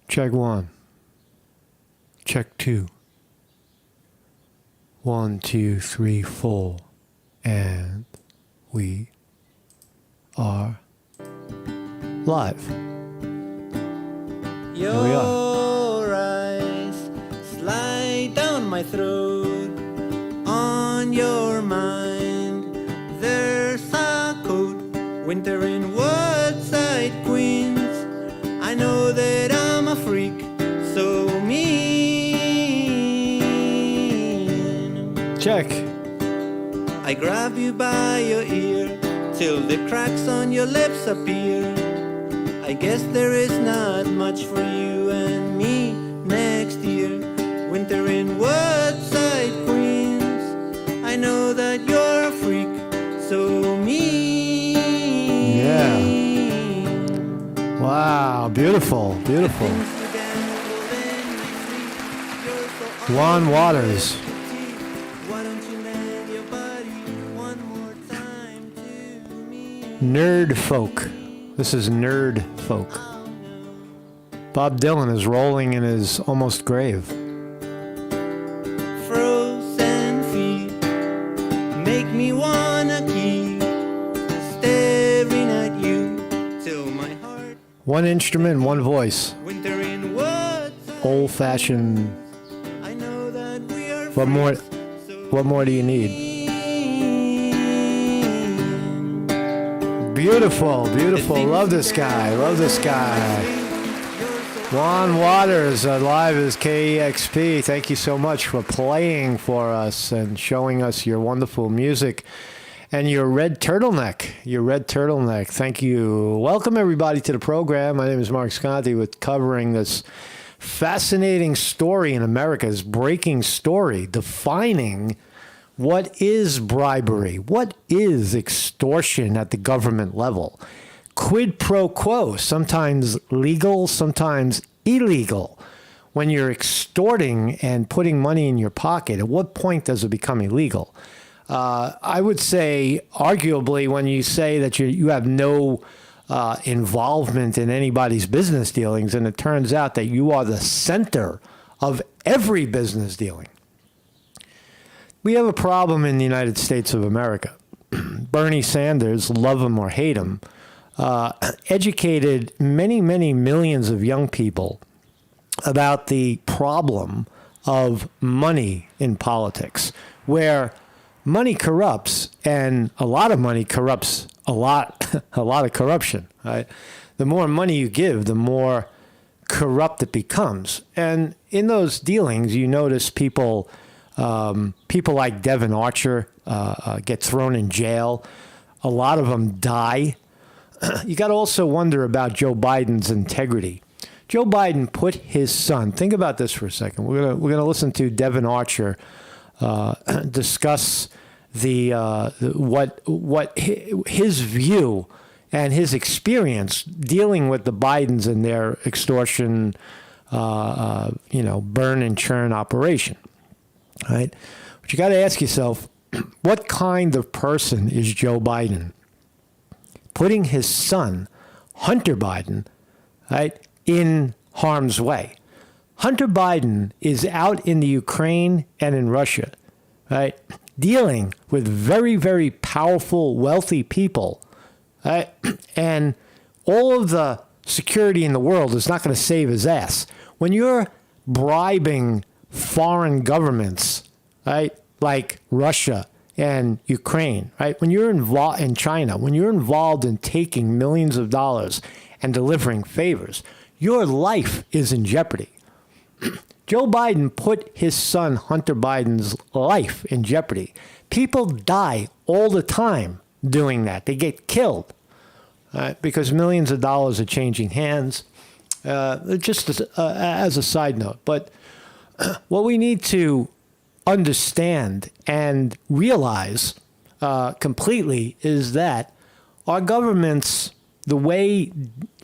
Check 1. Check 2. 1, 2, 3, 4. And we are live. Your eyes slide down my throat. On your mind, there's a coat. Winter in Woodside, Queens. I know that I'm a freak, so mean. Check. I grab you by your ear till the cracks on your lips appear. I guess there is not much for you and me next year. Winter in Woodside, Queens. I know that you're a freak, so mean. Yeah. Wow, beautiful, beautiful. Juan Waters. Nerd folk. This is nerd folk. Bob Dylan is rolling in his almost grave. Frozen feet make me wanna keep staring at you till my heart. One instrument, one voice. Winter in woods. Old-fashioned. I know that we are What more? friends, so What more do you need? mean. Beautiful, beautiful. Love this guy. Love this guy. Juan Waters, live as KEXP. Thank you so much for playing for us and showing us your wonderful music and your red turtleneck. Your red turtleneck. Thank you. Welcome, everybody, to the program. My name is Mark Sconti with covering this fascinating story in America's breaking story, defining what is bribery? What is extortion at the government level? Quid pro quo, sometimes legal, sometimes illegal. When you're extorting and putting money in your pocket, at what point does it become illegal? I would say, arguably, when you say that you have no involvement in anybody's business dealings, and it turns out that you are the center of every business dealing. We have a problem in the United States of America. Bernie Sanders, love him or hate him, educated many, many millions of young people about the problem of money in politics, where money corrupts, and a lot of money corrupts a lot of corruption. Right? The more money you give, the more corrupt it becomes. And in those dealings, you notice people like Devon Archer get thrown in jail. A lot of them die. You got to also wonder about Joe Biden's integrity. Joe Biden put his son. Think about this for a second. We're gonna listen to Devon Archer discuss what his view and his experience dealing with the Bidens and their extortion, burn and churn operation. Right? But you got to ask yourself, what kind of person is Joe Biden? Putting his son, Hunter Biden, right, in harm's way. Hunter Biden is out in the Ukraine and in Russia, right, dealing with very, very powerful, wealthy people, right? And all of the security in the world is not going to save his ass. When you're bribing foreign governments, right, like Russia and Ukraine, right, when you're involved in China, when you're involved in taking millions of dollars and delivering favors, your life is in jeopardy. Joe Biden put his son Hunter Biden's life in jeopardy. People die all the time doing that. They get killed because millions of dollars are changing hands. Just as a side note, but what we need to understand and realize completely is that our governments, the way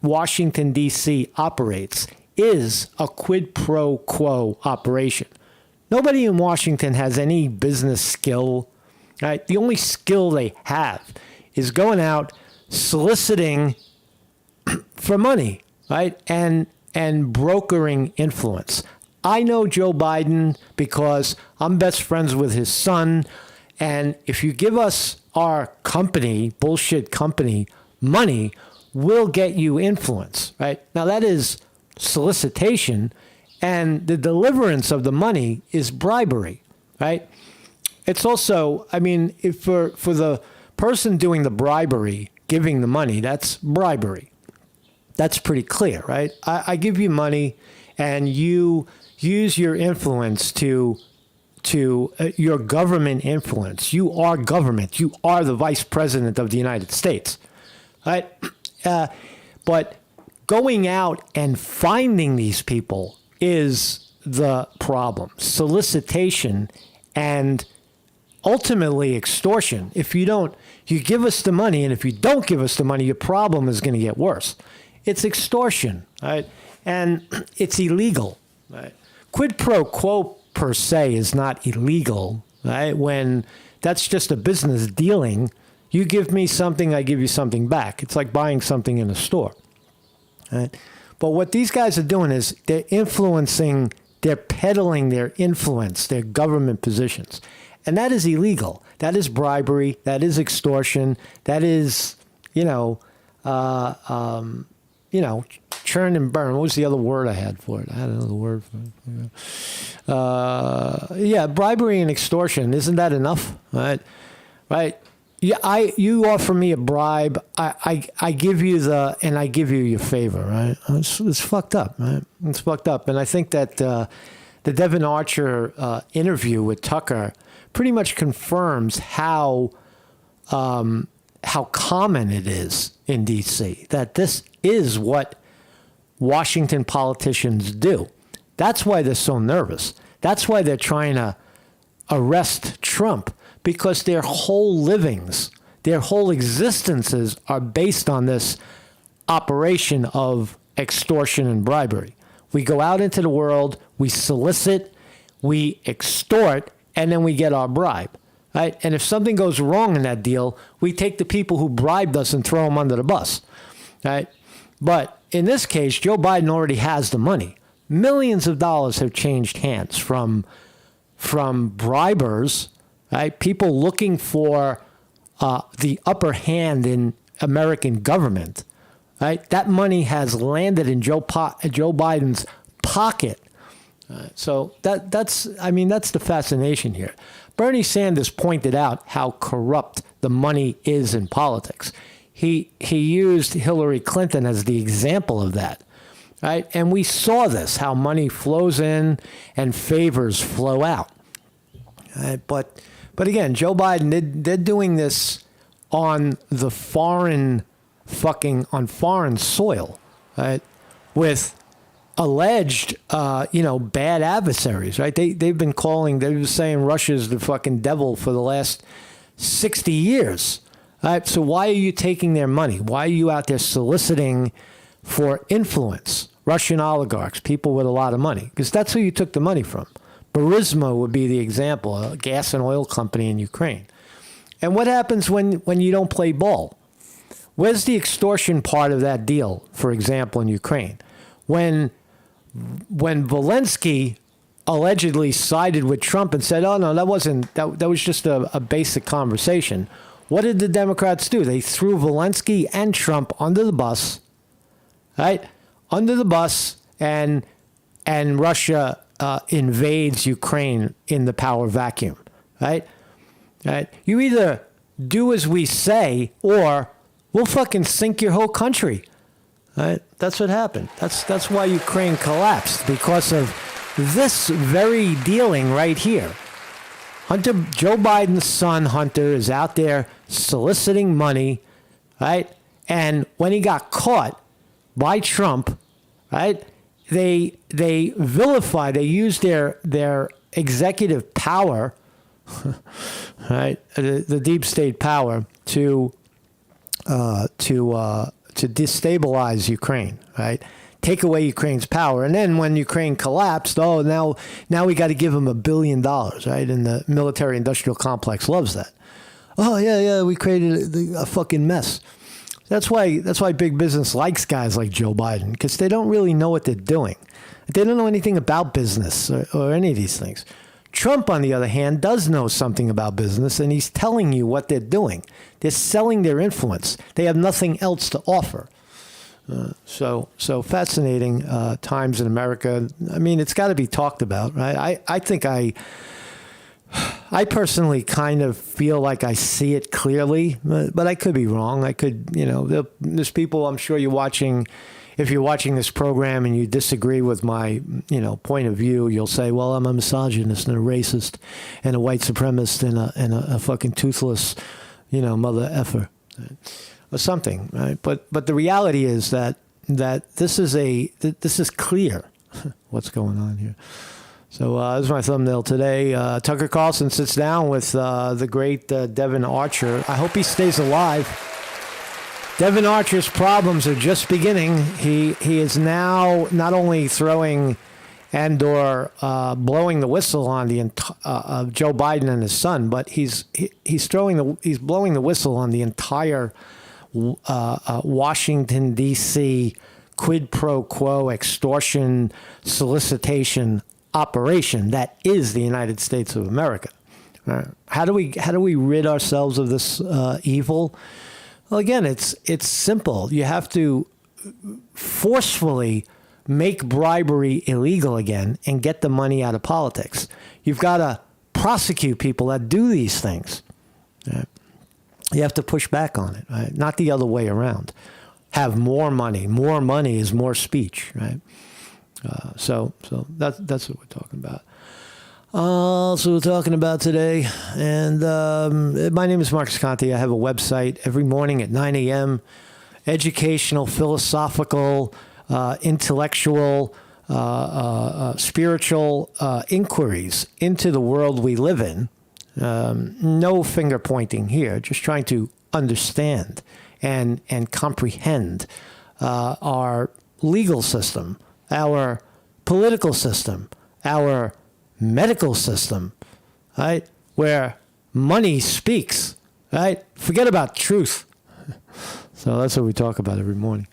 Washington, D.C. operates, is a quid pro quo operation. Nobody in Washington has any business skill, right? The only skill they have is going out, soliciting for money, right? And and brokering influence. I know Joe Biden because I'm best friends with his son. And if you give us our company, bullshit company, money, we'll get you influence, right? Now, that is solicitation, and the deliverance of the money is bribery, right? It's also, I mean, if for the person doing the bribery, giving the money, that's bribery. That's pretty clear, right? I give you money, and you use your influence to your government influence. You are government. You are the vice president of the United States, right? But going out and finding these people is the problem. Solicitation and ultimately extortion. If you give us the money, and if you don't give us the money, your problem is going to get worse. It's extortion, right? And it's illegal, right? Quid pro quo per se is not illegal, right? When that's just a business dealing, you give me something, I give you something back. It's like buying something in a store, right? But what these guys are doing is they're influencing, they're peddling their influence, their government positions. And that is illegal. That is bribery. That is extortion. That is, churn and burn. What was the other word I had for it? I had another word for it. Bribery and extortion. Isn't that enough? Right? Yeah, you offer me a bribe. I give you and I give you your favor. Right? It's fucked up. Right? It's fucked up. And I think that the Devon Archer interview with Tucker pretty much confirms how common it is in D.C. that this is what Washington politicians do. That's why they're so nervous. That's why they're trying to arrest Trump, because their whole livings, their whole existences are based on this operation of extortion and bribery. We go out into the world, we solicit, we extort, and then we get our bribe. Right? And if something goes wrong in that deal, we take the people who bribed us and throw them under the bus. Right? But in this case, Joe Biden already has the money. Millions of dollars have changed hands from bribers, right? People looking for the upper hand in American government. Right? That money has landed in Joe Biden's pocket. So that's the fascination here. Bernie Sanders pointed out how corrupt the money is in politics. He used Hillary Clinton as the example of that, right? And we saw this, how money flows in and favors flow out. Right? But again, Joe Biden, they're doing this on the foreign soil, right? With alleged, bad adversaries, right? They've been saying Russia's the fucking devil for the last 60 years. Right? So why are you taking their money? Why are you out there soliciting for influence? Russian oligarchs, people with a lot of money, because that's who you took the money from. Burisma would be the example, a gas and oil company in Ukraine. And what happens when you don't play ball? Where's the extortion part of that deal, for example, in Ukraine? When Zelensky allegedly sided with Trump and said, oh, no, that was just a basic conversation. What did the Democrats do? They threw Zelensky and Trump under the bus, right? Under the bus, and Russia invades Ukraine in the power vacuum, right? Right? You either do as we say, or we'll fucking sink your whole country. Right? That's what happened. That's why Ukraine collapsed, because of this very dealing right here. Joe Biden's son, Hunter, is out there soliciting money, right? And when he got caught by Trump, right, they vilified, they used their executive power, right, the deep state power to destabilize Ukraine, right? Take away Ukraine's power. And then when Ukraine collapsed, now we got to give them $1 billion, right? And the military industrial complex loves that. Oh, yeah, we created a fucking mess. That's why big business likes guys like Joe Biden, because they don't really know what they're doing. They don't know anything about business or any of these things. Trump, on the other hand, does know something about business, and he's telling you what they're doing. They're selling their influence. They have nothing else to offer. So fascinating times in America. I mean, it's got to be talked about, right? I think I personally kind of feel like I see it clearly, but I could be wrong. I could, there's people, I'm sure you're watching. If you're watching this program and you disagree with my, point of view, you'll say, well, I'm a misogynist and a racist and a white supremacist and a fucking toothless, mother effer or something, right? But the reality is that this is clear what's going on here. So this is my thumbnail today. Tucker Carlson sits down with the great Devon Archer. I hope he stays alive. Devon Archer's problems are just beginning. He is now not only throwing and/or blowing the whistle on the of Joe Biden and his son, but he's blowing the whistle on the entire Washington D.C. quid pro quo extortion solicitation operation that is the United States of America. How do we rid ourselves of this evil? Well, again, it's simple. You have to forcefully make bribery illegal again and get the money out of politics. You've got to prosecute people that do these things. Right? You have to push back on it, right? Not the other way around. Have more money. More money is more speech, right? So that's what we're talking about. So we're talking about today, and my name is Marcus Conte. I have a website every morning at 9 a.m. Educational, philosophical, intellectual, spiritual inquiries into the world we live in. No finger pointing here, just trying to understand and comprehend our legal system, our political system, our medical system, right? Where money speaks, right? Forget about truth. So that's what we talk about every morning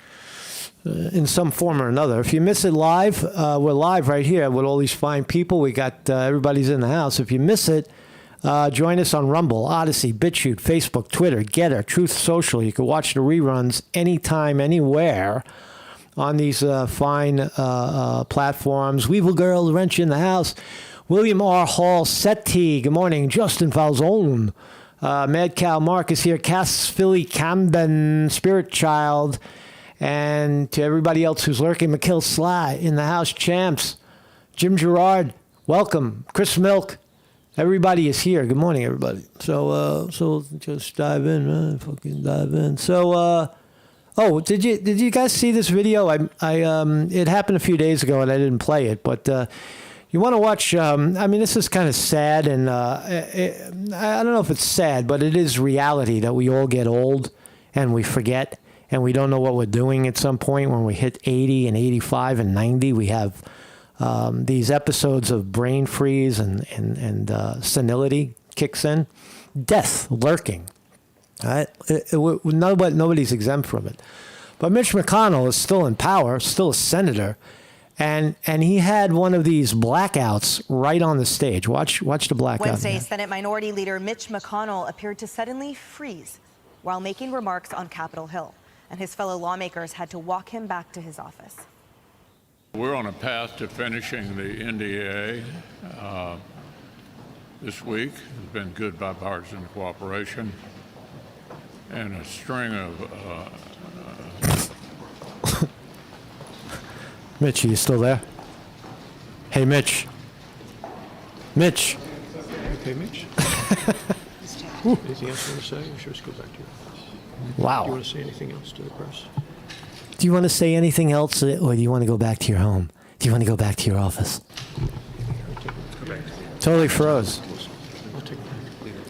in some form or another. If you miss it live, we're live right here with all these fine people. We got everybody's in the house. If you miss it, join us on Rumble, Odyssey, BitChute, Facebook, Twitter, Getter, Truth Social. You can watch the reruns anytime, anywhere on these fine platforms. Weevil Girl, Wrench in the house. William R. Hall, Seti, good morning. Justin Falzone, Mad Cow Marcus here, Cass Philly Camden, Spirit Child, and to everybody else who's lurking, McKill Sly in the house, Champs, Jim Gerard, welcome, Chris Milk, everybody is here. Good morning, everybody. So just dive in, man. Fucking dive in. So, did you guys see this video? It happened a few days ago and I didn't play it, but you want to watch, this is kind of sad, and I don't know if it's sad, but it is reality that we all get old and we forget and we don't know what we're doing at some point. When we hit 80 and 85 and 90, we have these episodes of brain freeze and senility kicks in. Death lurking. Right? Nobody's exempt from it. But Mitch McConnell is still in power, still a senator. And he had one of these blackouts right on the stage. Watch the blackout. Wednesday, Senate Minority Leader Mitch McConnell appeared to suddenly freeze while making remarks on Capitol Hill, and his fellow lawmakers had to walk him back to his office. We're on a path to finishing the NDAA this week. It's been good bipartisan cooperation and a string of Mitch, are you still there? Hey, Mitch. Mitch. Okay, Mitch. Anything else you want to say? Or should we just go back to your office? Wow. Do you want to say anything else to the press? Do you want to say anything else, or do you want to go back to your home? Do you want to go back to your office? Totally froze.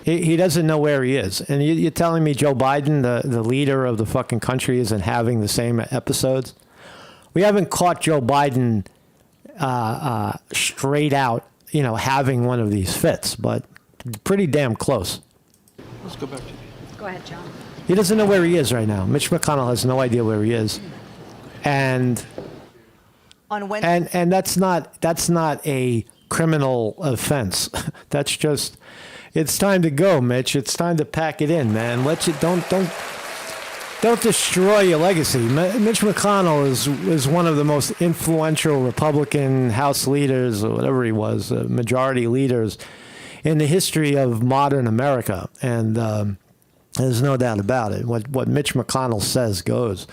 He doesn't know where he is. And you're telling me Joe Biden, the leader of the fucking country, isn't having the same episodes? We haven't caught Joe Biden straight out, having one of these fits, but pretty damn close. Let's go back to Go ahead, John. He doesn't know where he is right now. Mitch McConnell has no idea where he is. And On Wednesday, and that's not a criminal offense. That's just, it's time to go, Mitch. It's time to pack it in, man. Don't destroy your legacy. Mitch McConnell is one of the most influential Republican House leaders, or whatever he was, majority leaders in the history of modern America, and there's no doubt about it. What Mitch McConnell says goes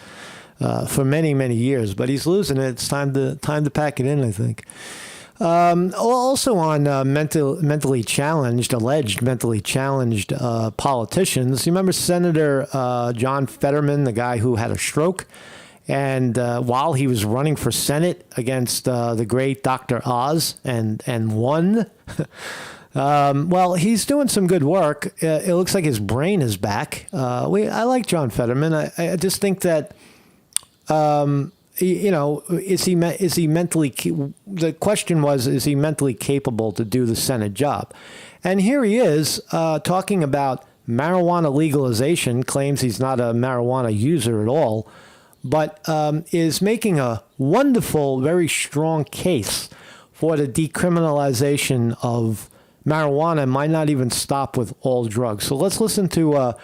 for many, many years. But he's losing it. It's time to pack it in, I think. Also on mentally challenged, alleged mentally challenged politicians. You remember Senator John Fetterman, the guy who had a stroke, and while he was running for Senate against the great Dr. Oz and won. Well, he's doing some good work. It looks like his brain is back. I like John Fetterman. I just think that. Is he mentally? The question was, is he mentally capable to do the Senate job? And here he is talking about marijuana legalization. Claims he's not a marijuana user at all, but is making a wonderful, very strong case for the decriminalization of marijuana. Might not even stop with all drugs. So let's listen to.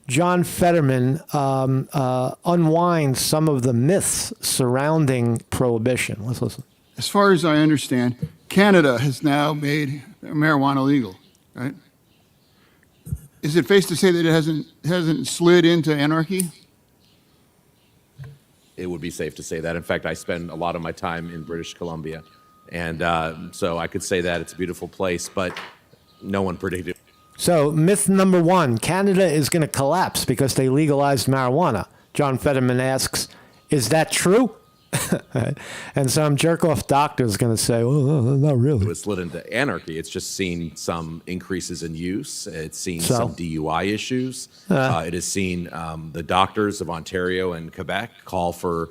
John Fetterman unwinds some of the myths surrounding prohibition. Let's listen. As far as I understand, Canada has now made marijuana legal, right? Is it safe to say that it hasn't slid into anarchy? It would be safe to say that. In fact, I spend a lot of my time in British Columbia, and so I could say that it's a beautiful place, but no one predicted. So myth number one, Canada is going to collapse because they legalized marijuana. John Fetterman asks, is that true? And some jerk-off doctor is going to say, well, not really. It slid into anarchy. It's just seen some increases in use. It's seen some DUI issues. It has seen the doctors of Ontario and Quebec call for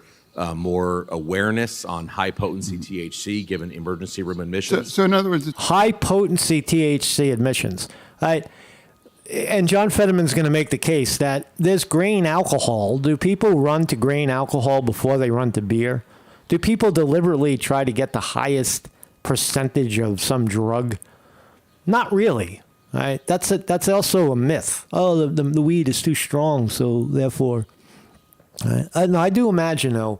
more awareness on high-potency THC given emergency room admissions. So in other words, high-potency THC admissions. Right. And John Fetterman's going to make the case that there's grain alcohol. Do people run to grain alcohol before they run to beer? Do people deliberately try to get the highest percentage of some drug? Not really. Right. That's also a myth. Oh, the weed is too strong, so therefore. Right? No, I do imagine, though,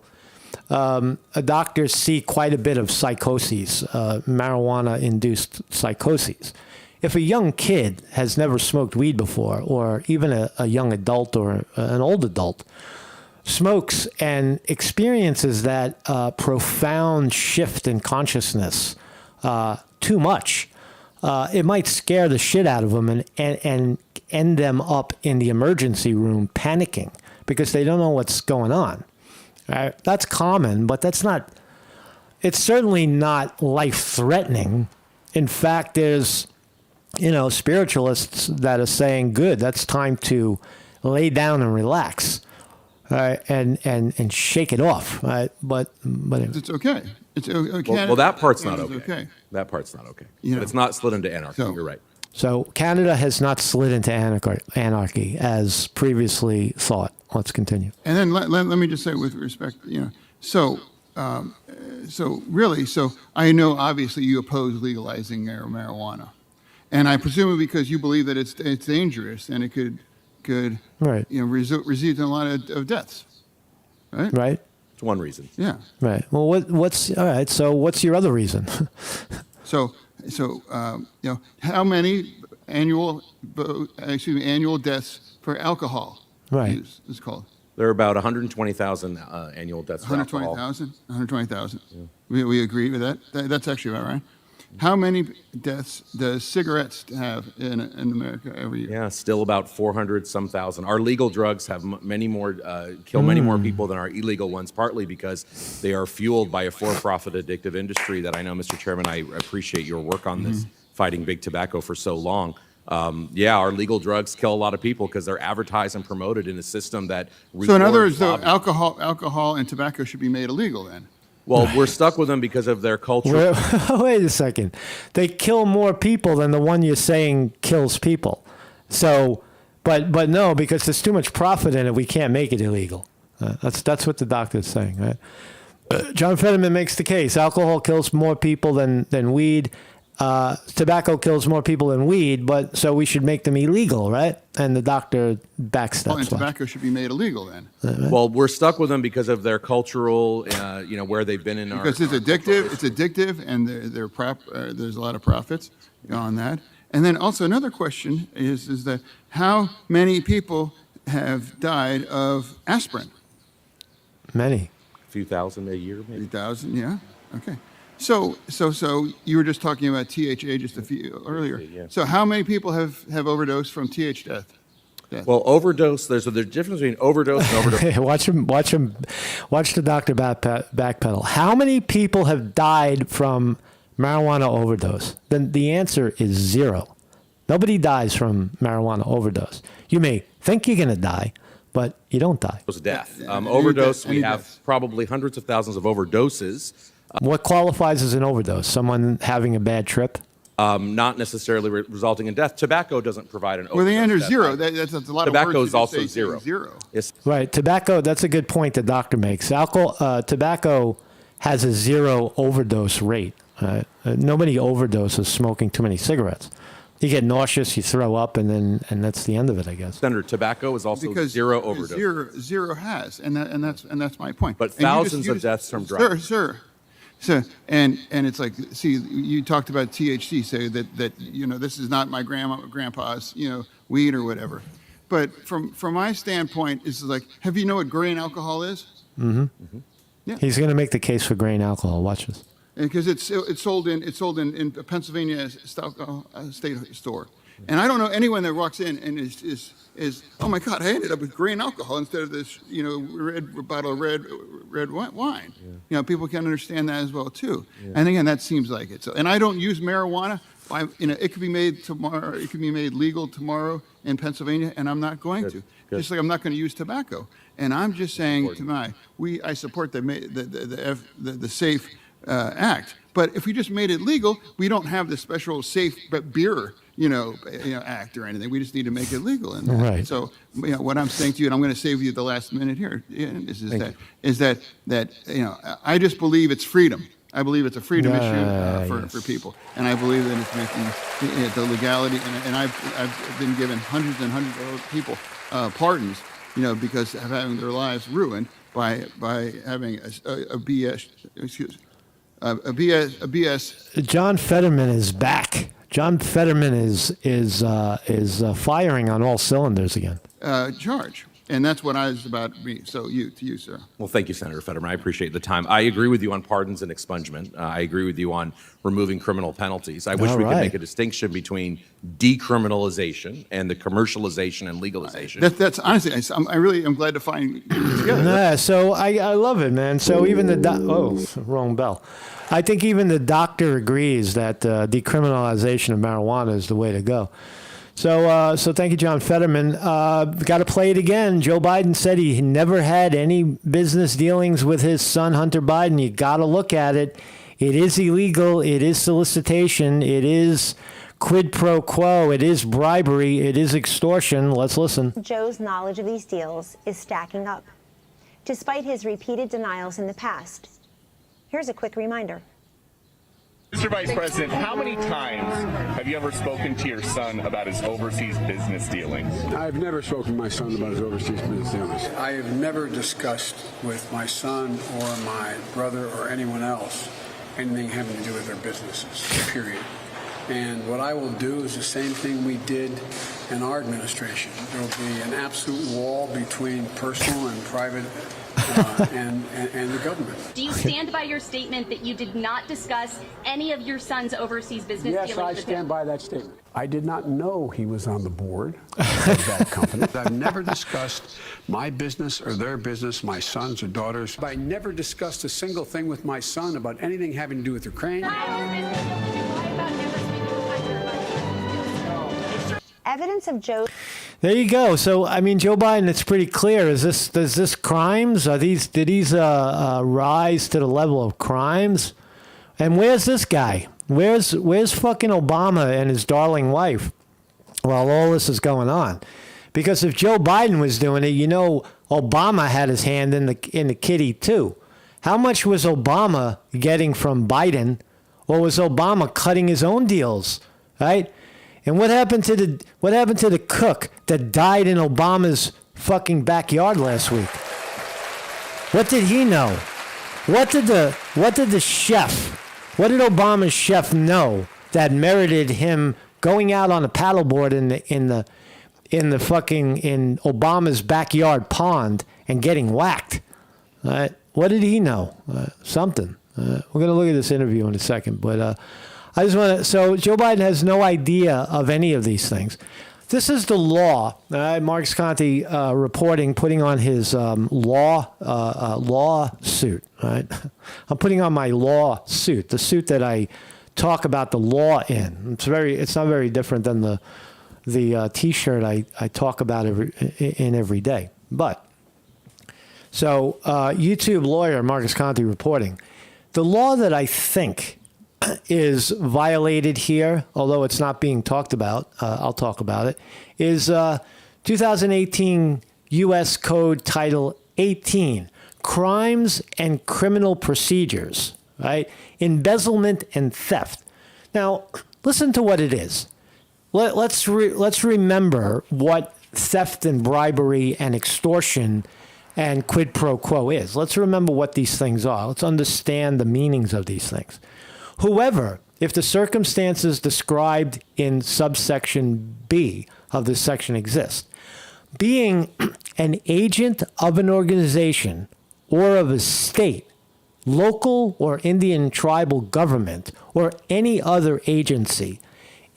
doctors see quite a bit of psychoses, marijuana-induced psychoses. If a young kid has never smoked weed before, or even a young adult or an old adult smokes and experiences that profound shift in consciousness too much, it might scare the shit out of them and end them up in the emergency room panicking because they don't know what's going on. Right? That's common, but it's certainly not life-threatening. In fact, there's spiritualists that are saying, good, that's time to lay down and relax, right? And shake it off, right? But it's okay. It's okay. Well, that part's not okay. Okay. That part's not okay. You know, but it's not slid into anarchy. so- You're right. So Canada has not slid into anarchy as previously thought. Let's continue. And then let me just say, with respect, so I know obviously you oppose legalizing marijuana, and I presume because you believe that it's dangerous and it could Right. result in a lot of deaths, right? Right. It's one reason. Yeah. Right. Well, what's all right? So what's your other reason? So how many annual deaths for alcohol Right. use is called? There are about 120,000 annual deaths for alcohol. 120,000. Yeah. We agree with that. That's actually about right. How many deaths does cigarettes have in America every year? Yeah, still about 400-some thousand. Our legal drugs have many more, kill many more people than our illegal ones, partly because they are fueled by a for-profit addictive industry that I know, Mr. Chairman, I appreciate your work on this, fighting big tobacco for so long. Our legal drugs kill a lot of people because they're advertised and promoted in a system that So in other words, rewards though, lobbying. alcohol and tobacco should be made illegal then. Well, we're stuck with them because of their culture. Wait a second. They kill more people than the one you're saying kills people. So, But no, because there's too much profit in it, we can't make it illegal. That's what the doctor is saying, right? John Fetterman makes the case. Alcohol kills more people than weed. Tobacco kills more people than weed, but so we should make them illegal, right? And the doctor backsteps. Well, and tobacco should be made illegal then. Well, we're stuck with them because of their cultural, where they've been in our. Because it's addictive. It's addictive, and there's a lot of profits on that. And then also another question is that how many people have died of aspirin? Many. A few thousand a year, maybe. 3,000, yeah. Okay. So you were just talking about THA just a few earlier. Yeah. So how many people have overdosed from TH death? Well, overdose. There's a difference between overdose and overdose. Watch the doctor backpedal. How many people have died from marijuana overdose? Then the answer is 0. Nobody dies from marijuana overdose. You may think you're going to die, but you don't die. It was death. Yeah, Overdose. any We have deaths. probably hundreds of thousands of overdoses. What qualifies as an overdose? Someone having a bad trip? Not necessarily resulting in death. Tobacco doesn't provide an overdose. Well, the answer is death. 0. That's a lot Tobacco of words is to also say 0. 0. Yes. Right. Tobacco, that's a good point the doctor makes. Tobacco has a 0 overdose rate. Nobody overdoses smoking too many cigarettes. You get nauseous, you throw up, and that's the end of it, I guess. Senator, tobacco is also Because 0 overdose. Zero has, and that's my point. But And you thousands of deaths from drugs. Sir. So and it's like, see, you talked about THC, say that this is not my grandpa's weed or whatever. But from my standpoint, it's like, have you know what grain alcohol is? He's going to make the case for grain alcohol. Watch this. Because it's sold in Pennsylvania state store, and I don't know anyone that walks in and is oh my God, I ended up with grain alcohol instead of this red bottle of red wine. Yeah. People can understand that as well too. Yeah. And again, that seems like it. So, and I don't use marijuana. It could be made tomorrow. It could be made legal tomorrow in Pennsylvania, and I'm not going to. Good. Just like I'm not going to use tobacco. And I'm just saying I support the SAFE Act. But if we just made it legal, we don't have the special safe beer, act or anything. We just need to make it legal. And Right. So, what I'm saying to you, and I'm going to save you the last minute here, is that I just believe it's freedom. I believe it's a freedom issue for people, and I believe that it's making the legality. And I've been given hundreds and hundreds of people pardons, because of having their lives ruined by having a BS. A BS. John Fetterman is back. John Fetterman is firing on all cylinders again. Charge. And that's what I was about to be. So to you, sir. Well, thank you, Senator Fetterman. I appreciate the time. I agree with you on pardons and expungement. I agree with you on removing criminal penalties. I wish we could make a distinction between decriminalization and the commercialization and legalization. That's honestly, I'm glad to find you together. Yeah, so I love it, man. So even wrong bell. I think even the doctor agrees that decriminalization of marijuana is the way to go. So thank you, John Fetterman. Got to play it again. Joe Biden said he never had any business dealings with his son, Hunter Biden. You got to look at it. It is illegal. It is solicitation. It is quid pro quo. It is bribery. It is extortion. Let's listen. Joe's knowledge of these deals is stacking up, despite his repeated denials in the past. Here's a quick reminder. Mr. Vice President, how many times have you ever spoken to your son about his overseas business dealings? I've never spoken to my son about his overseas business dealings. I have never discussed with my son or my brother or anyone else anything having to do with their businesses, period. And what I will do is the same thing we did in our administration. There will be an absolute wall between personal and private and the government. Do you stand by your statement that you did not discuss any of your son's overseas business dealings? Yes, I stand by that statement. I did not know he was on the board of that company. I've never discussed my business or their business, my sons or daughters. I never discussed a single thing with my son about anything having to do with Ukraine. Evidence of Joe's. There you go. So, I mean, Joe Biden, it's pretty clear. Is this crimes? Did these rise to the level of crimes? And where's this guy? Where's fucking Obama and his darling wife while all this is going on? Because if Joe Biden was doing it, Obama had his hand in the kitty too. How much was Obama getting from Biden, or was Obama cutting his own deals, right? And what happened to the cook that died in Obama's fucking backyard last week? What did he know? What did the chef? What did Obama's chef know that merited him going out on a paddleboard in Obama's backyard pond and getting whacked? What did he know? Something. We're going to look at this interview in a second, but I just want to. So Joe Biden has no idea of any of these things. This is the law. Marcus Conte reporting, putting on his law suit. Right, I'm putting on my law suit, the suit that I talk about the law in. It's not very different than the T-shirt I talk about every day. But so YouTube lawyer Marcus Conte reporting, the law that I think is violated here, although it's not being talked about, I'll talk about it, is 2018 U.S. Code Title 18, Crimes and Criminal Procedures, right? Embezzlement and theft. Now, listen to what it is. Let's remember what theft and bribery and extortion and quid pro quo is. Let's remember what these things are. Let's understand the meanings of these things. Whoever, if the circumstances described in subsection B of this section exist, being an agent of an organization or of a state, local or Indian tribal government, or any other agency,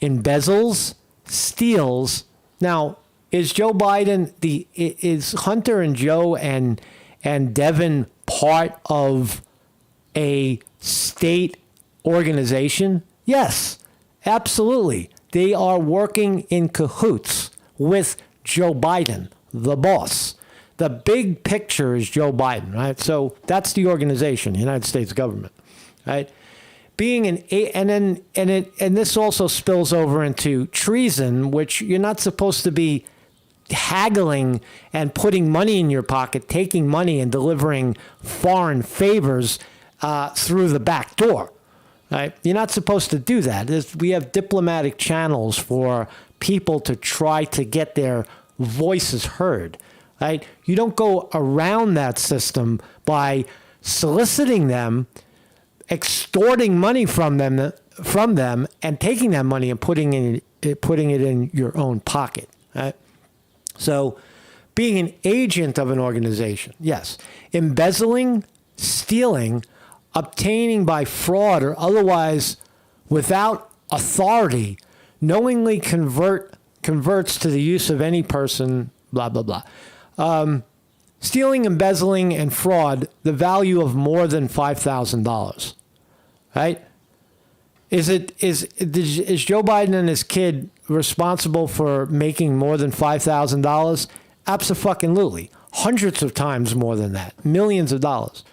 embezzles, steals. Now, is Joe Biden, is Hunter and Joe and Devon part of a state organization? Yes, absolutely. They are working in cahoots with Joe Biden, the boss. The big picture is Joe Biden, right? So that's the organization, the United States government, right? Being and this also spills over into treason, which you're not supposed to be haggling and putting money in your pocket, taking money and delivering foreign favors through the back door. Right? You're not supposed to do that. We have diplomatic channels for people to try to get their voices heard. Right? You don't go around that system by soliciting them, extorting money from them, and taking that money and putting it in your own pocket. Right? So, being an agent of an organization, yes. Embezzling, stealing, obtaining by fraud or otherwise without authority, knowingly converts to the use of any person, blah, blah, blah. Stealing, embezzling, and fraud, the value of more than $5,000, right? Is Joe Biden and his kid responsible for making more than $5,000? Abso-fucking-lutely. Hundreds of times more than that. Millions of dollars.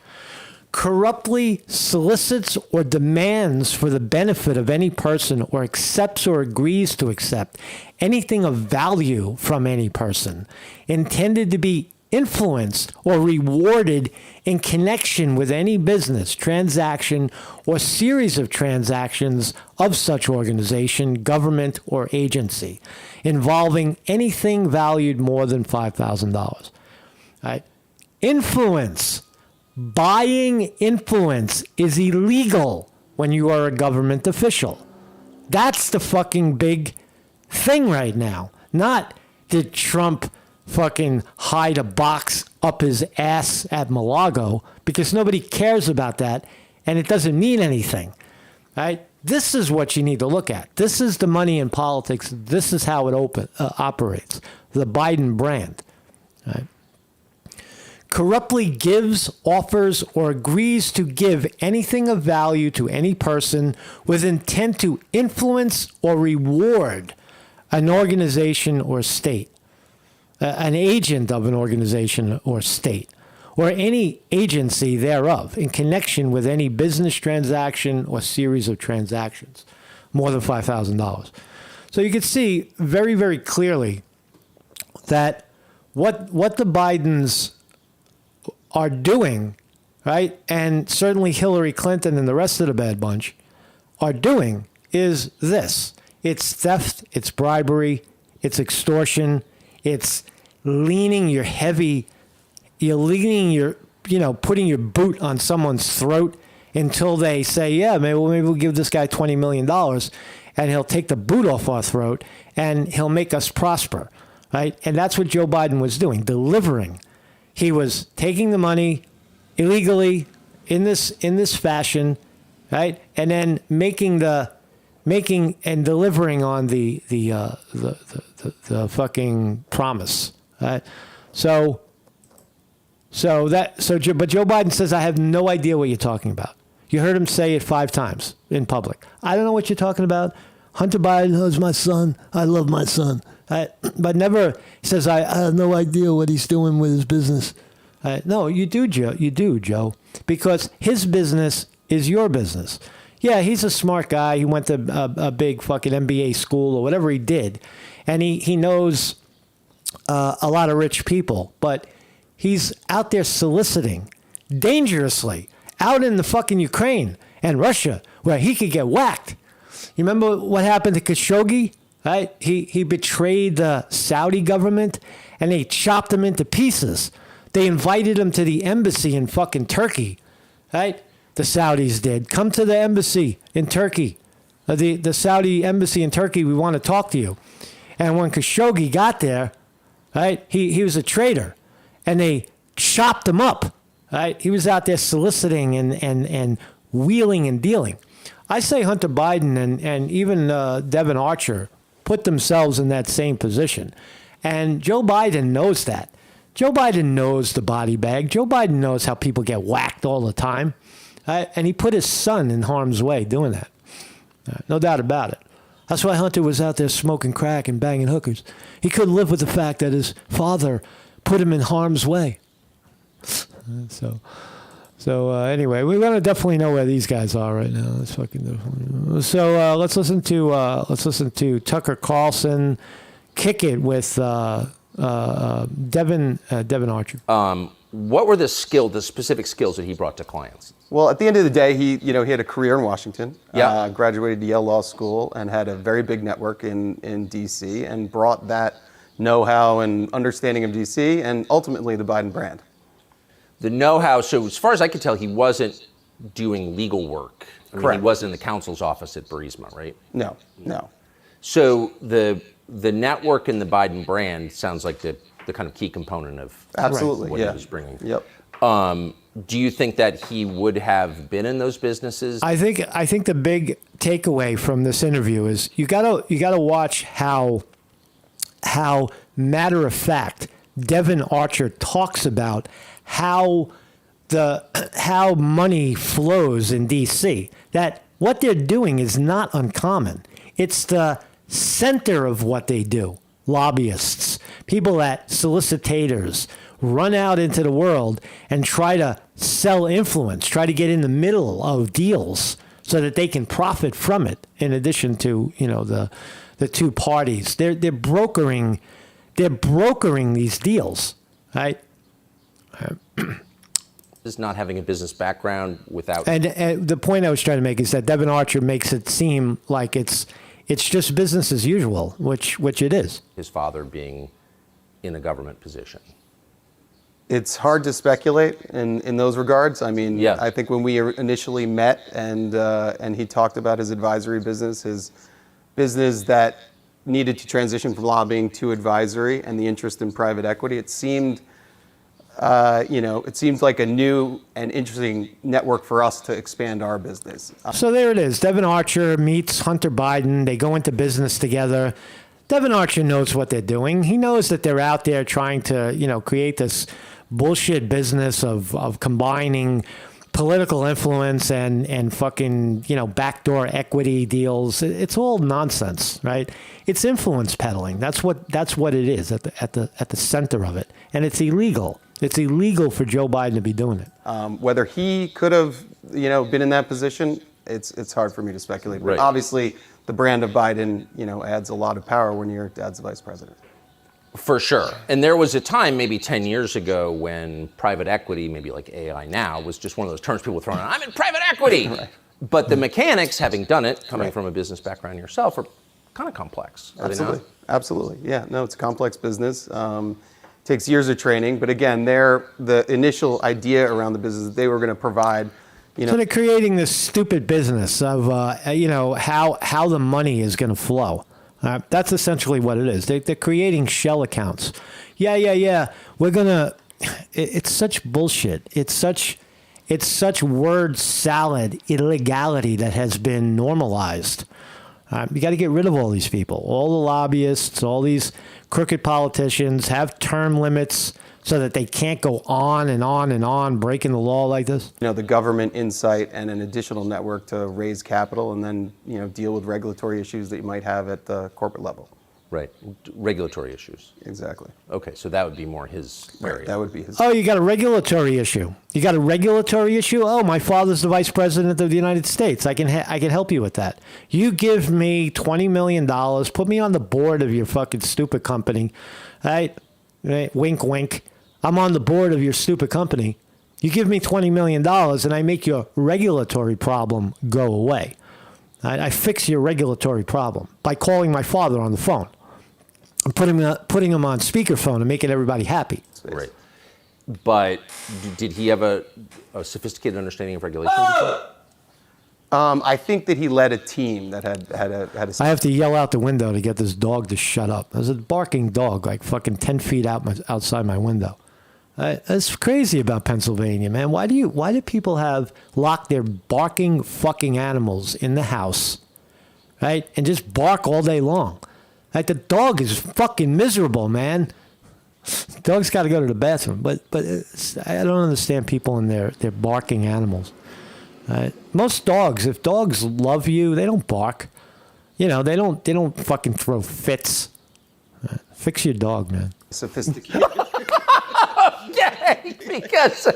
Corruptly solicits or demands for the benefit of any person or accepts or agrees to accept anything of value from any person intended to be influenced or rewarded in connection with any business, transaction, or series of transactions of such organization, government, or agency involving anything valued more than $5,000. Right? Influence. Buying influence is illegal when you are a government official. That's the fucking big thing right now. Not did Trump fucking hide a box up his ass at Malago, because nobody cares about that and it doesn't mean anything. Right? This is what you need to look at. This is the money in politics. This is how it operates. The Biden brand. Right? Corruptly gives, offers, or agrees to give anything of value to any person with intent to influence or reward an organization or state, an agent of an organization or state, or any agency thereof in connection with any business transaction or series of transactions, more than $5,000. So you can see very, very clearly that what the Bidens are doing, right, and certainly Hillary Clinton and the rest of the bad bunch are doing is this. It's theft, it's bribery, it's extortion, it's putting your boot on someone's throat until they say, yeah, maybe we'll give this guy $20 million and he'll take the boot off our throat and he'll make us prosper, right? And that's what Joe Biden was doing, delivering. He was taking the money illegally in this fashion, right? And then making and delivering on the fucking promise, right? But Joe Biden says, I have no idea what you're talking about. You heard him say it 5 times in public. I don't know what you're talking about. Hunter Biden is my son. I love my son. But never says, I have no idea what he's doing with his business. No, you do, Joe. You do, Joe. Because his business is your business. Yeah, he's a smart guy. He went to a big fucking MBA school or whatever he did. And he knows a lot of rich people. But he's out there soliciting dangerously out in the fucking Ukraine and Russia where he could get whacked. You remember what happened to Khashoggi? Right? He betrayed the Saudi government and they chopped him into pieces. They invited him to the embassy in fucking Turkey. Right? The Saudis did. Come to the embassy in Turkey. The Saudi embassy in Turkey, we want to talk to you. And when Khashoggi got there, right, he was a traitor. And they chopped him up. Right? He was out there soliciting and wheeling and dealing. I say Hunter Biden and even Devon Archer put themselves in that same position. And Joe Biden knows that. Joe Biden knows the body bag. Joe Biden knows how people get whacked all the time. And he put his son in harm's way doing that. No doubt about it. That's why Hunter was out there smoking crack and banging hookers. He couldn't live with the fact that his father put him in harm's way. So anyway, we want to definitely know where these guys are right now. Let's fucking. So let's listen to Tucker Carlson kick it with Devon Archer. What were the specific skills that he brought to clients? Well, at the end of the day, he had a career in Washington. Yeah. Graduated Yale Law School and had a very big network in D.C. and brought that know-how and understanding of D.C. and ultimately the Biden brand. The know-how, so as far as I could tell, he wasn't doing legal work. Correct. He wasn't in the counsel's office at Burisma, right? No. So the network and the Biden brand sounds like the kind of key component of Absolutely, what yeah. he was bringing. Yep. Do you think that he would have been in those businesses? I think the big takeaway from this interview is you gotta watch how matter of fact Devon Archer talks about how money flows in D.C. That what they're doing is not uncommon. It's the center of what they do. Lobbyists, people that solicitators run out into the world and try to sell influence, try to get in the middle of deals so that they can profit from it. In addition to the two parties, they're brokering these deals, right? Is not having a business background without. And the point I was trying to make is that Devon Archer makes it seem like it's just business as usual, which it is. His father being in a government position. It's hard to speculate in those regards. I mean, Yeah. I think when we initially met and he talked about his advisory business, his business that needed to transition from lobbying to advisory and the interest in private equity, it seemed like a new and interesting network for us to expand our business. So there it is. Devon Archer meets Hunter Biden. They go into business together. Devon Archer knows what they're doing. He knows that they're out there trying to, create this bullshit business of combining political influence and fucking, backdoor equity deals. It's all nonsense, right? It's influence peddling. That's what it is at the center of it. And it's illegal. It's illegal for Joe Biden to be doing it. Whether he could have, been in that position, it's hard for me to speculate. Right. But obviously, the brand of Biden, adds a lot of power when your dad's the vice president. For sure. And there was a time, maybe 10 years ago, when private equity, maybe like AI now, was just one of those terms people throw out, I'm in private equity. Right. But the mechanics, having done it, coming from a business background yourself, are kind of complex. Absolutely. Absolutely. Yeah, no, it's a complex business. Takes years of training. But again, the initial idea around the business that they were going to provide, So they're creating this stupid business of, how the money is going to flow. That's essentially what it is. They're creating shell accounts. Yeah. We're going to, it's such bullshit. It's such word salad illegality that has been normalized. You got to get rid of all these people, all the lobbyists, all these crooked politicians, have term limits so that they can't go on and on and on breaking the law like this. The government insight and an additional network to raise capital and then, deal with regulatory issues that you might have at the corporate level. Right. Regulatory issues. Exactly. Okay, so that would be more his area. That would be his. Oh, you got a regulatory issue. Oh, my father's the vice president of the United States. I can help you with that. You give me $20 million, put me on the board of your fucking stupid company. Right? Wink, wink. I'm on the board of your stupid company. You give me $20 million and I make your regulatory problem go away. I fix your regulatory problem by calling my father on the phone. I'm putting him on speakerphone and making everybody happy. Right. But did he have a sophisticated understanding of regulation? I think that he led a team that had a. I have to yell out the window to get this dog to shut up. There's a barking dog like fucking 10 feet outside my window. It's crazy about Pennsylvania, man. Why do people lock their barking fucking animals in the house, right? And just bark all day long. Like the dog is fucking miserable, man. The dog's got to go to the bathroom, but I don't understand people and their barking animals. Most dogs, if dogs love you, they don't bark. They don't fucking throw fits. Fix your dog, man. Sophisticated. Okay, because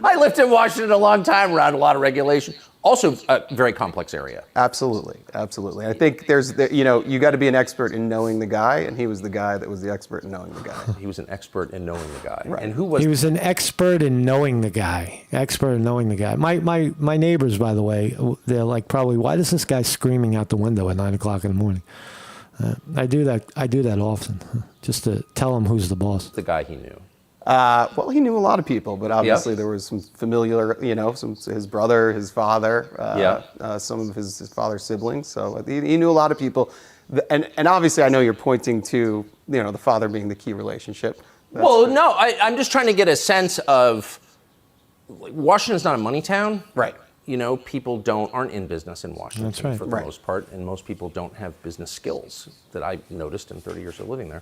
I lived in Washington a long time around a lot of regulation. Also, a very complex area. Absolutely. I think you got to be an expert in knowing the guy, and he was the guy that was the expert in knowing the guy. He was an expert in knowing the guy. Right. And who was? He was an expert in knowing the guy. My neighbors, by the way, they're like, probably, why is this guy screaming out the window at 9:00 in the morning? I do that often, just to tell him who's the boss. The guy he knew. Well, he knew a lot of people, but obviously there was some familiar, his brother, his father, some of his father's siblings. So he knew a lot of people. And obviously I know you're pointing to, the father being the key relationship. I'm just trying to get a sense of, Washington's not a money town. Right. People aren't in business in Washington. That's right. For the most part, and most people don't have business skills that I've noticed in 30 years of living there.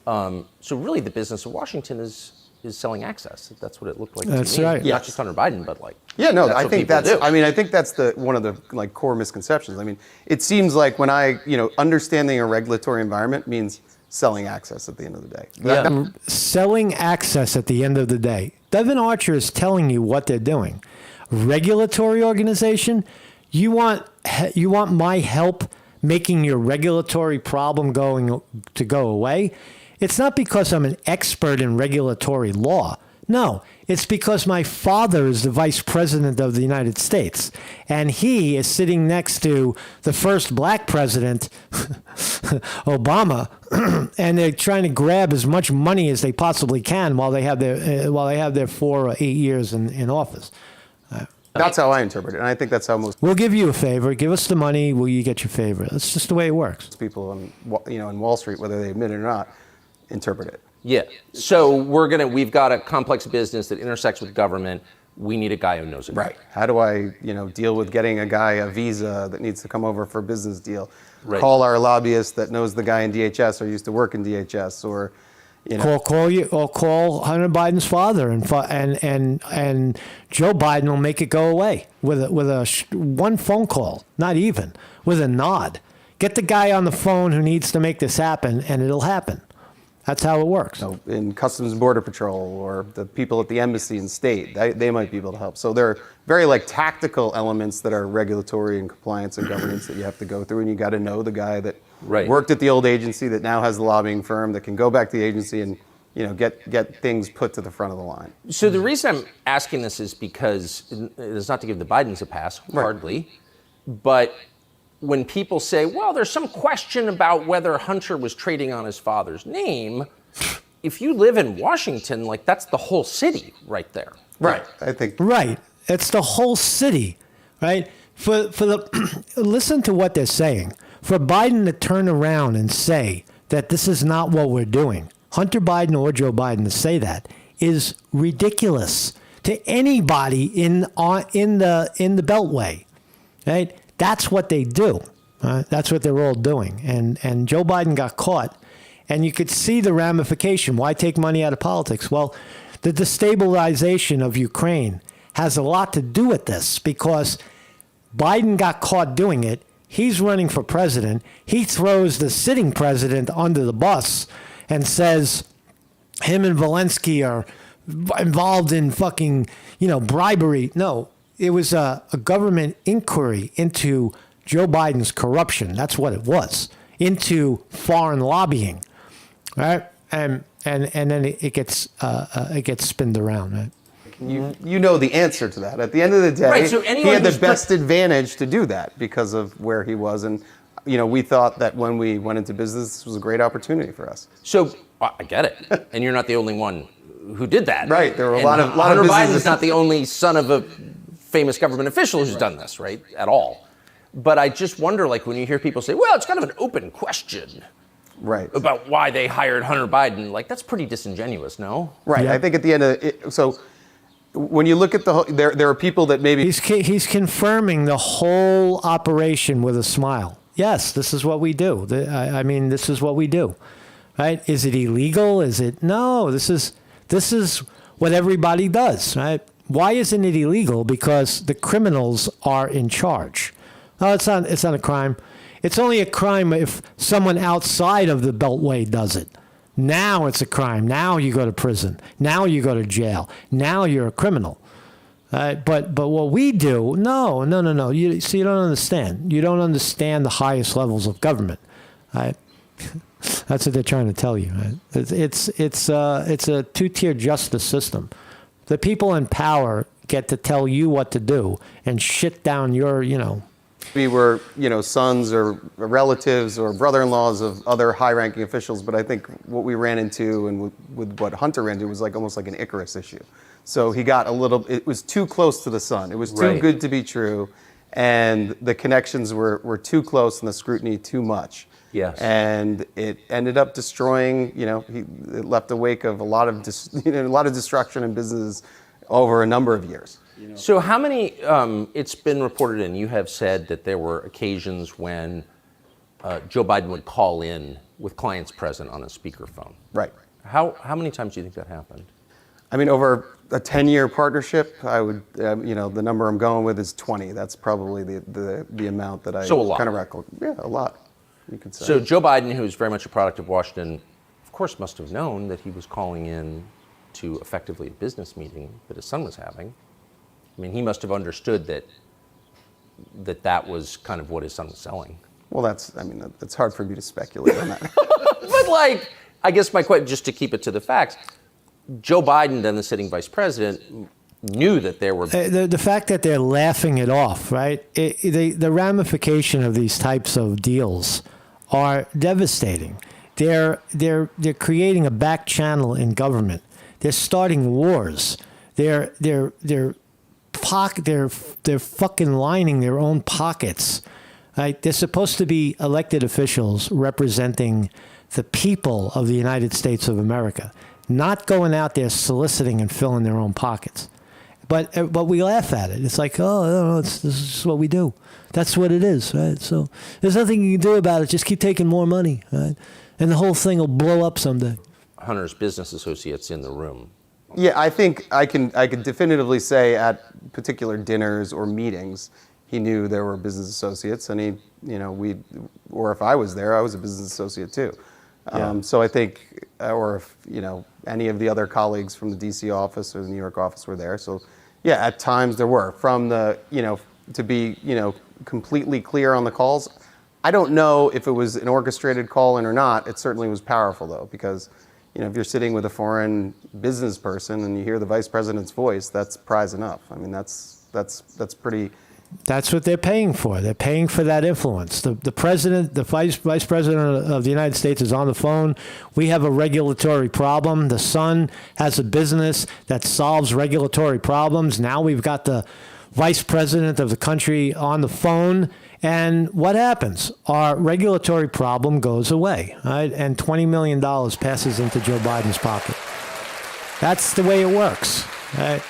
So really the business of Washington is selling access. That's what it looked like That's to me. right. Not just Hunter Biden, but I think that's one of the core misconceptions. I mean, it seems like when understanding a regulatory environment means selling access at the end of the day. Selling access at the end of the day. Devon Archer is telling you what they're doing. Regulatory organization, you want my help making your regulatory problem to go away? It's not because I'm an expert in regulatory law. No, it's because my father is the vice president of the United States, and he is sitting next to the first black president, Obama, and they're trying to grab as much money as they possibly can while they have their 4 or 8 years in office. That's how I interpret it, and I think that's how most. We'll give you a favor. Give us the money. Will you get your favor? That's just the way it works. People in Wall Street, whether they admit it or not, interpret it. Yeah. So we've got a complex business that intersects with government. We need a guy who knows it. Right. How do I, deal with getting a guy a visa that needs to come over for a business deal? Right. Call our lobbyist that knows the guy in DHS or used to work in DHS, or call Hunter Biden's father, and Joe Biden will make it go away with one phone call, not even with a nod. Get the guy on the phone who needs to make this happen, and it'll happen. That's how it works. In Customs and Border Patrol or the people at the embassy and state, they might be able to help. So there are very tactical elements that are regulatory and compliance and governance that you have to go through, and you got to know the guy that worked at the old agency that now has the lobbying firm that can go back to the agency and get things put to the front of the line. So the reason I'm asking this is because it's not to give the Bidens a pass, hardly, but when people say, well, there's some question about whether Hunter was trading on his father's name, if you live in Washington, like that's the whole city right there. Right. I think. Right. It's the whole city, right? For the listen to what they're saying. For Biden to turn around and say that this is not what we're doing, Hunter Biden or Joe Biden to say that is ridiculous to anybody in the Beltway, right? That's what they do. That's what they're all doing. And Joe Biden got caught, and you could see the ramification. Why take money out of politics? Well, the destabilization of Ukraine has a lot to do with this because Biden got caught doing it. He's running for president. He throws the sitting president under the bus and says him and Zelensky are involved in fucking, bribery. No, it was a government inquiry into Joe Biden's corruption. That's what it was. Into foreign lobbying, right? And then it gets spinned around, right? You know the answer to that. At the end of the day, right, so he had the best advantage to do that because of where he was. And, we thought that when we went into business, this was a great opportunity for us. So I get it. And you're not the only one who did that. Right. There were a lot of Hunter businesses. Biden's not the only son of a famous government official who's done this, right? At all. But I just wonder, like, when you hear people say, well, it's kind of an open question. Right. About why they hired Hunter Biden. Like, that's pretty disingenuous, no? Right. Yeah. I think at the end of it, so when you look at the whole, there are people that maybe... He's confirming the whole operation with a smile. Yes, this is what we do. This is what we do. Right? Is it illegal? Is it... No, this is what everybody does, right? Why isn't it illegal? Because the criminals are in charge. No, it's not a crime. It's only a crime if someone outside of the Beltway does it. Now it's a crime. Now you go to prison. Now you go to jail. Now you're a criminal. But what we do, no. You don't understand. You don't understand the highest levels of government. That's what they're trying to tell you. Right? It's a two-tier justice system. The people in power get to tell you what to do and shit down your, We were, sons or relatives or brother-in-laws of other high-ranking officials, but I think what we ran into and with what Hunter ran into was almost like an Icarus issue. So he got it was too close to the sun. It was too good to be true, and the connections were too close and the scrutiny too much. Yes. And it ended up destroying, it left a wake of a lot of destruction in businesses over a number of years. So how many, it's been reported and you have said that there were occasions when Joe Biden would call in with clients present on a speakerphone. Right. How many times do you think that happened? Over a 10-year partnership, I would, the number I'm going with is 20. That's probably the amount that I kind of reckon. Yeah, a lot, you could say. So Joe Biden, who's very much a product of Washington, of course must have known that he was calling in to effectively a business meeting that his son was having. He must have understood that was kind of what his son was selling. Well, that's hard for me to speculate on that. But I guess my question, just to keep it to the facts, Joe Biden, then the sitting vice president, knew that there were... The fact that they're laughing it off, right? The ramification of these types of deals are devastating. They're creating a back channel in government. They're starting wars. They're fucking lining their own pockets. Right? They're supposed to be elected officials representing the people of the United States of America, not going out there soliciting and filling their own pockets. But we laugh at it. It's like, oh, no, this is just what we do. That's what it is, right? So there's nothing you can do about it. Just keep taking more money, right? And the whole thing will blow up someday. Hunter's business associates in the room. Yeah, I think I can definitively say at particular dinners or meetings, he knew there were business associates, and or if I was there, I was a business associate too. Yeah. So I think, or if any of the other colleagues from the DC office or the New York office were there. So yeah, at times there were. From the to be completely clear on the calls, I don't know if it was an orchestrated call-in or not. It certainly was powerful, though, because if you're sitting with a foreign business person and you hear the vice president's voice, that's prize enough. I mean, that's pretty. That's what they're paying for. They're paying for that influence. The president, the vice president of the United States is on the phone. We have a regulatory problem. The son has a business that solves regulatory problems. Now we've got the vice president of the country on the phone. And what happens? Our regulatory problem goes away, right? And $20 million passes into Joe Biden's pocket. That's the way it works, right?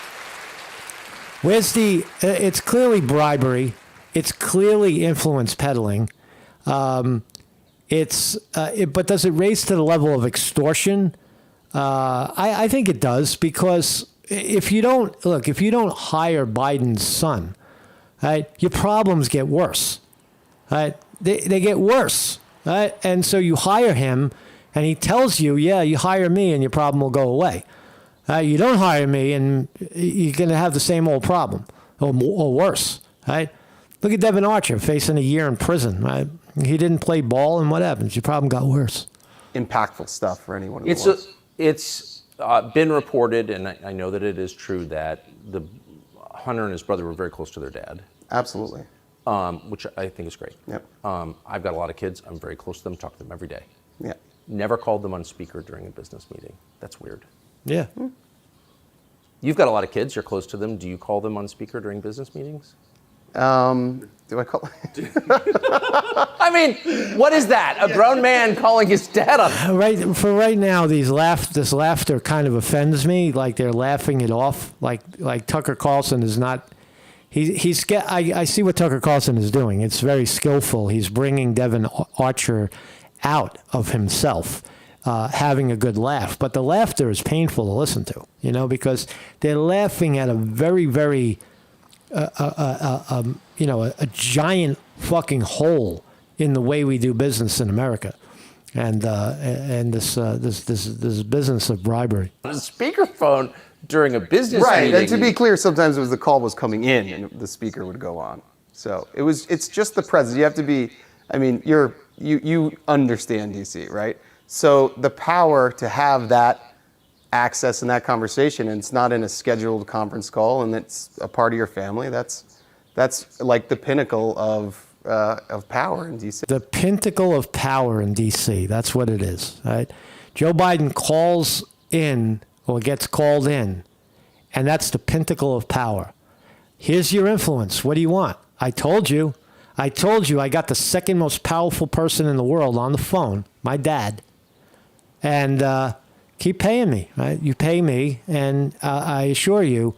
It's clearly bribery. It's clearly influence peddling. But does it raise to the level of extortion? I think it does, because if you don't hire Biden's son, right, your problems get worse, right? They get worse, right? And so you hire him, and he tells you, yeah, you hire me and your problem will go away. You don't hire me and you're going to have the same old problem, or worse, right? Look at Devon Archer facing a year in prison, right? He didn't play ball, and what happens? Your problem got worse. Impactful stuff for anyone. It's been reported, and I know that it is true, that Hunter and his brother were very close to their dad. Absolutely. Which I think is great. Yep. I've got a lot of kids. I'm very close to them, talk to them every day. Yeah. Never called them on speaker during a business meeting. That's weird. Yeah. You've got a lot of kids. You're close to them. Do you call them on speaker during business meetings? Do I call? I mean, what is that? A grown man calling his dad on? Right now, this laughter kind of offends me. Like they're laughing it off. Like Tucker Carlson is not. I see what Tucker Carlson is doing. It's very skillful. He's bringing Devon Archer out of himself, having a good laugh. But the laughter is painful to listen to, because they're laughing at a very, very, a giant fucking hole in the way we do business in America, and this business of bribery. On a speakerphone during a business meeting. Right, and to be clear, sometimes it was the call was coming in and the speaker would go on. So it's just the president. You have to be. I mean, you understand DC, right? So the power to have that access and that conversation, and it's not in a scheduled conference call, and it's a part of your family. That's like the pinnacle of power in DC. The pinnacle of power in DC. That's what it is, right? Joe Biden calls in or gets called in, and that's the pinnacle of power. Here's your influence. What do you want? I told you I got the second most powerful person in the world on the phone, my dad. And keep paying me, right? You pay me, and I assure you,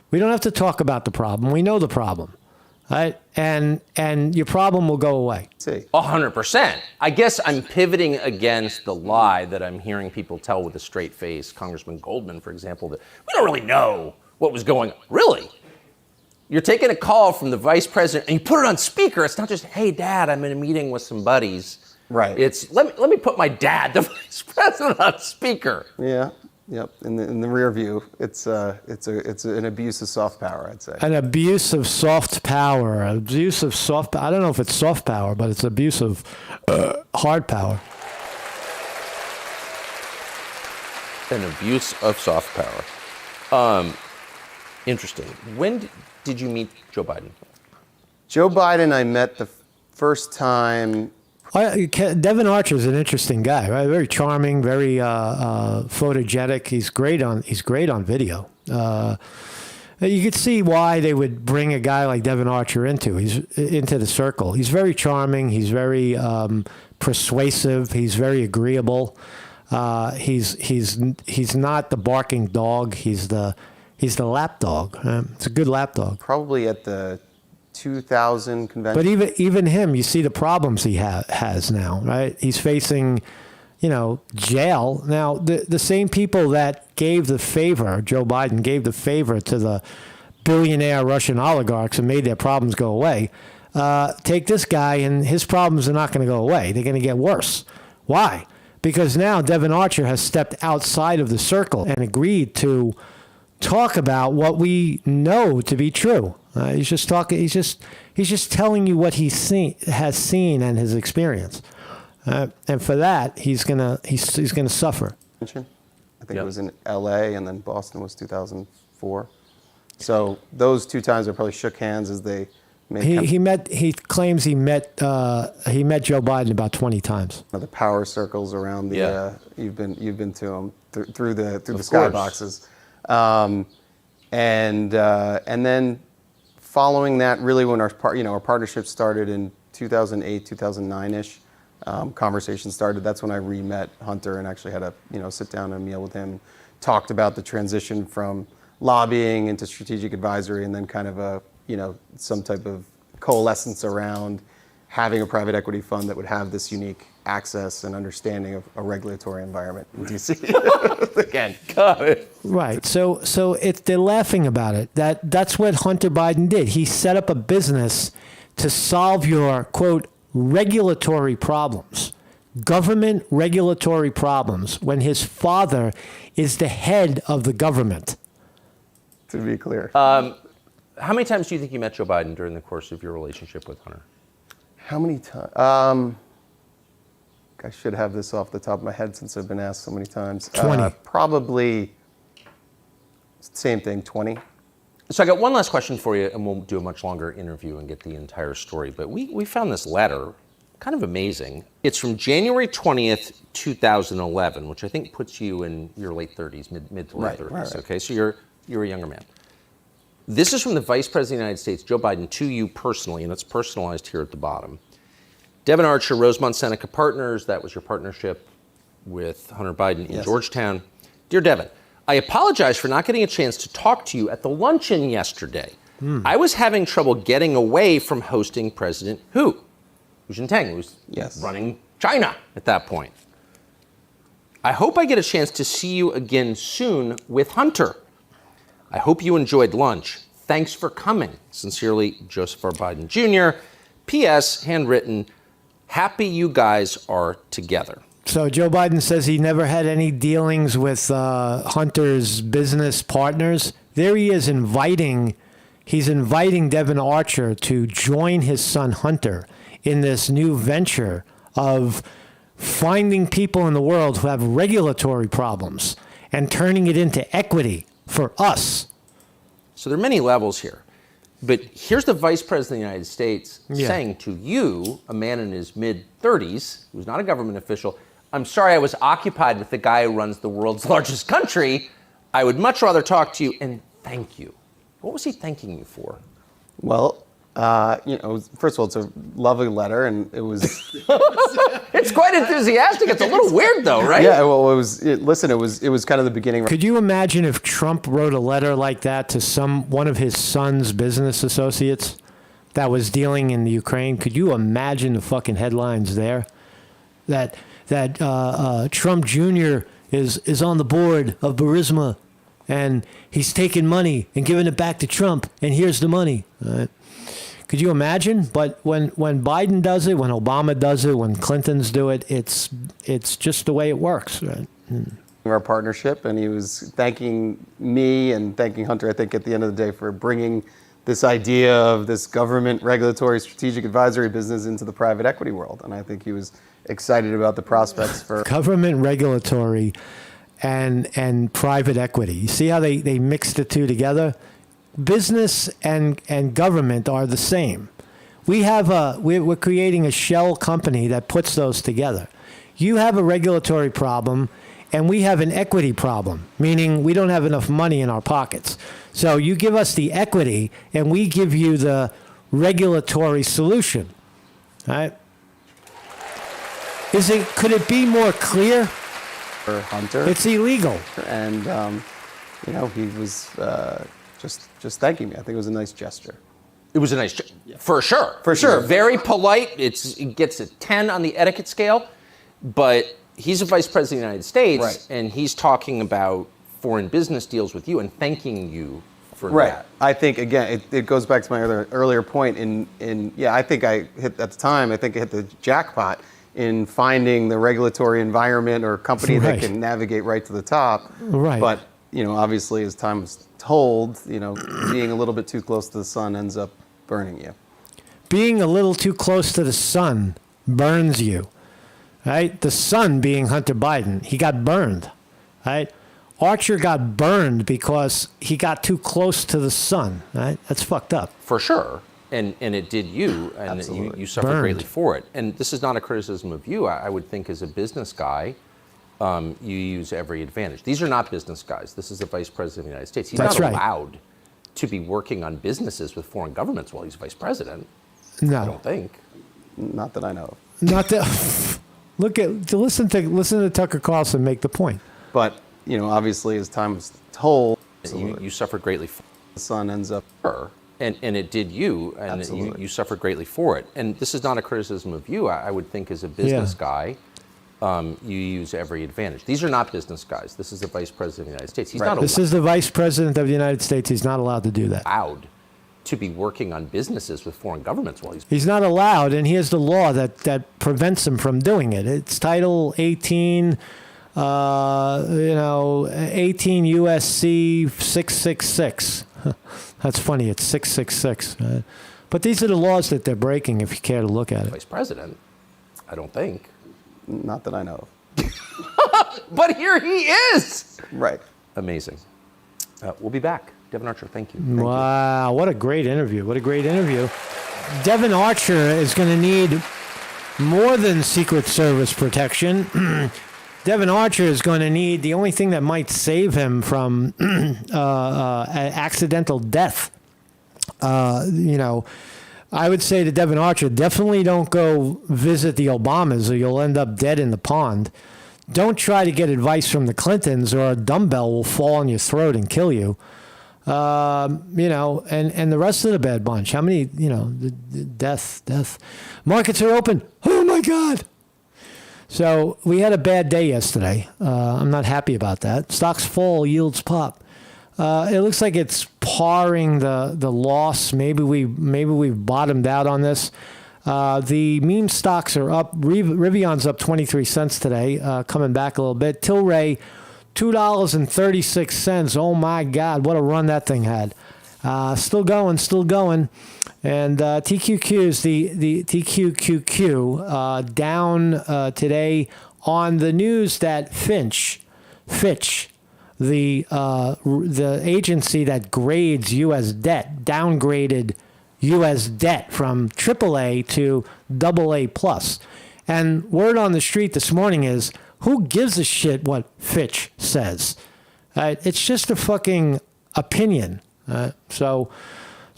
we don't have to talk about the problem. We know the problem, right? And your problem will go away. 100%. I guess I'm pivoting against the lie that I'm hearing people tell with a straight face. Congressman Goldman, for example, that we don't really know what was going on. Really? You're taking a call from the vice president and you put it on speaker. It's not just, hey, Dad, I'm in a meeting with some buddies. Right. It's let me put my dad, the vice president, on speaker. Yeah. Yep. In the rear view, it's an abuse of soft power, I'd say. An abuse of soft power. Abuse of soft. I don't know if it's soft power, but it's abuse of hard power. An abuse of soft power. Interesting. When did you meet Joe Biden? Joe Biden, I met the first time. Devon Archer is an interesting guy, right? Very charming, very photogenic. He's great on video. You could see why they would bring a guy like Devon Archer into the circle. He's very charming. He's very persuasive. He's very agreeable. He's not the barking dog. He's the lap dog. It's a good lap dog. Probably at the 2000 convention. But even him, you see the problems he has now, right? He's facing, jail. Now, the same people that gave the favor, Joe Biden gave the favor to the billionaire Russian oligarchs and made their problems go away, take this guy and his problems are not going to go away. They're going to get worse. Why? Because now Devon Archer has stepped outside of the circle and agreed to talk about what we know to be true. He's just talking. He's just telling you what has seen and his experience. And for that, he's gonna suffer. I think it was in L.A. and then Boston was 2004. So those two times they probably shook hands as they. He claims he met Joe Biden about 20 times. The power circles around the you've been to them through the skyboxes, and then following that, really when our partnership started in 2008, 2009ish, conversation started. That's when I re-met Hunter and actually had a sit down and a meal with him, talked about the transition from lobbying into strategic advisory, and then kind of some type of coalescence around having a private equity fund that would have this unique access and understanding of a regulatory environment in DC. Again, got it. Right. So they're laughing about it. That's what Hunter Biden did. He set up a business to solve your, quote, regulatory problems, government regulatory problems, when his father is the head of the government. To be clear. How many times do you think you met Joe Biden during the course of your relationship with Hunter? How many times? I should have this off the top of my head since I've been asked so many times. 20. Probably, same thing, 20. So I got one last question for you, and we'll do a much longer interview and get the entire story. But we found this letter, kind of amazing. It's from January 20th, 2011, which I think puts you in your late 30s, mid to late 30s. Right. Okay, so you're a younger man. This is from the Vice President of the United States, Joe Biden, to you personally, and it's personalized here at the bottom. Devon Archer, Rosemont Seneca Partners, that was your partnership with Hunter Biden in Georgetown. Dear Devon, I apologize for not getting a chance to talk to you at the luncheon yesterday. I was having trouble getting away from hosting President Hu Jintang, who was running China at that point. I hope I get a chance to see you again soon with Hunter. I hope you enjoyed lunch. Thanks for coming. Sincerely, Joseph R. Biden Jr. P.S. Handwritten, happy you guys are together. So Joe Biden says he never had any dealings with Hunter's business partners. There he is he's inviting Devon Archer to join his son Hunter in this new venture of finding people in the world who have regulatory problems and turning it into equity for us. So there are many levels here. But here's the Vice President of the United States saying to you, a man in his mid-30s, who's not a government official, I'm sorry I was occupied with the guy who runs the world's largest country. I would much rather talk to you, and thank you. What was he thanking you for? Well, first of all, it's a lovely letter, and it was... It's quite enthusiastic. It's a little weird, though, right? Yeah, well, it was kind of the beginning. Could you imagine if Trump wrote a letter like that to one of his son's business associates that was dealing in the Ukraine? Could you imagine the fucking headlines there? That Trump Jr. is on the board of Burisma, and he's taking money and giving it back to Trump, and here's the money. Could you imagine? But when Biden does it, when Obama does it, when Clintons do it, it's just the way it works, right? Our partnership, and he was thanking me and thanking Hunter, I think, at the end of the day for bringing this idea of this government regulatory strategic advisory business into the private equity world. And I think he was excited about the prospects for government regulatory and private equity. You see how they mix the two together? Business and government are the same. We're creating a shell company that puts those together. You have a regulatory problem, and we have an equity problem, meaning we don't have enough money in our pockets. So you give us the equity, and we give you the regulatory solution. Right? Could it be more clear? For Hunter, it's illegal, and he was just thanking me. I think it was a nice gesture. It was a nice gesture, for sure. For sure, very polite. It gets a 10 on the etiquette scale, but he's a vice president of the United States, right, and he's talking about foreign business deals with you and thanking you for that. Right. I think again, it goes back to my earlier point. I think I hit at the time. I think I hit the jackpot in finding the regulatory environment or company that can navigate right to the top. Right. But obviously as time was told, being a little bit too close to the sun ends up burning you. Being a little too close to the sun burns you, right? The sun being Hunter Biden, he got burned, right? Archer got burned because he got too close to the sun, right? That's fucked up. For sure. And it did you, and you suffered Burned. greatly for it. And this is not a criticism of you. I would think as a business guy, you use every advantage. These are not business guys. This is the Vice President of the United States. He's That's not right. allowed to be working on businesses with foreign governments while he's Vice President. No. I don't think. Not that I know of. Not that. Listen to Tucker Carlson make the point. But, obviously as time was told, You suffered greatly for the sun ends up. her. And it did you, and you suffered greatly for it. And this is not a criticism of you. I would think as a business guy, you use every advantage. These are not business guys. This is the Vice President of the United States. He's not This is the Vice President of the United States. He's not allowed to do that. allowed to be working on businesses with foreign governments while he's He's not allowed, and here's the law that prevents him from doing it. It's Title 18, 18 USC 666. That's funny. It's 666. But these are the laws that they're breaking. If you care to look at it. Vice President. I don't think. Not that I know of. But here he is. Right. Amazing. We'll be back. Devon Archer, thank you. Wow, what a great interview. What a great interview. Devon Archer is going to need more than Secret Service protection. Devon Archer is going to need the only thing that might save him from accidental death. I would say to Devon Archer, definitely don't go visit the Obamas or you'll end up dead in the pond. Don't try to get advice from the Clintons or a dumbbell will fall on your throat and kill you. And the rest of the bad bunch. How many, death. Markets are open. Oh, my God. So we had a bad day yesterday. I'm not happy about that. Stocks fall, yields pop. It looks like it's paring the loss. Maybe we've bottomed out on this. The meme stocks are up. Rivion's up 23 cents today, coming back a little bit. Tilray, $2.36. Oh my God, what a run that thing had. Still going. And TQQ is the TQQQ down today on the news that Fitch, the agency that grades U.S. debt, downgraded U.S. debt from AAA to AA+. And word on the street this morning is, who gives a shit what Fitch says? It's just a fucking opinion. So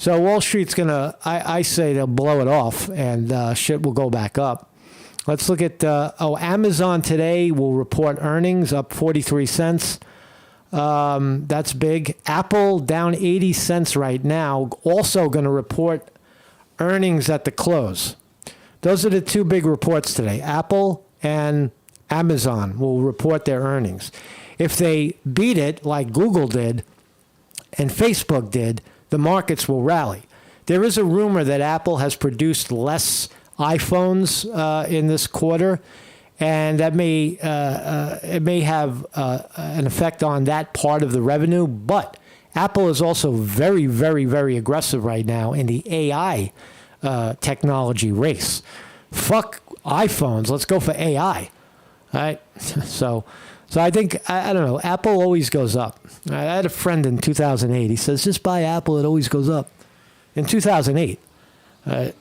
Wall Street's gonna, I say they'll blow it off and shit will go back up. Let's look at, Amazon today will report earnings up 43 cents. That's big. Apple down 80 cents right now, also going to report earnings at the close. Those are the two big reports today. Apple and Amazon will report their earnings. If they beat it like Google did and Facebook did, the markets will rally. There is a rumor that Apple has produced less iPhones in this quarter, and that may have an effect on that part of the revenue. But Apple is also very, very, very aggressive right now in the AI technology race. Fuck iPhones. Let's go for AI. All right. So I think, I don't know, Apple always goes up. I had a friend in 2008. He says, just buy Apple. It always goes up. In 2008.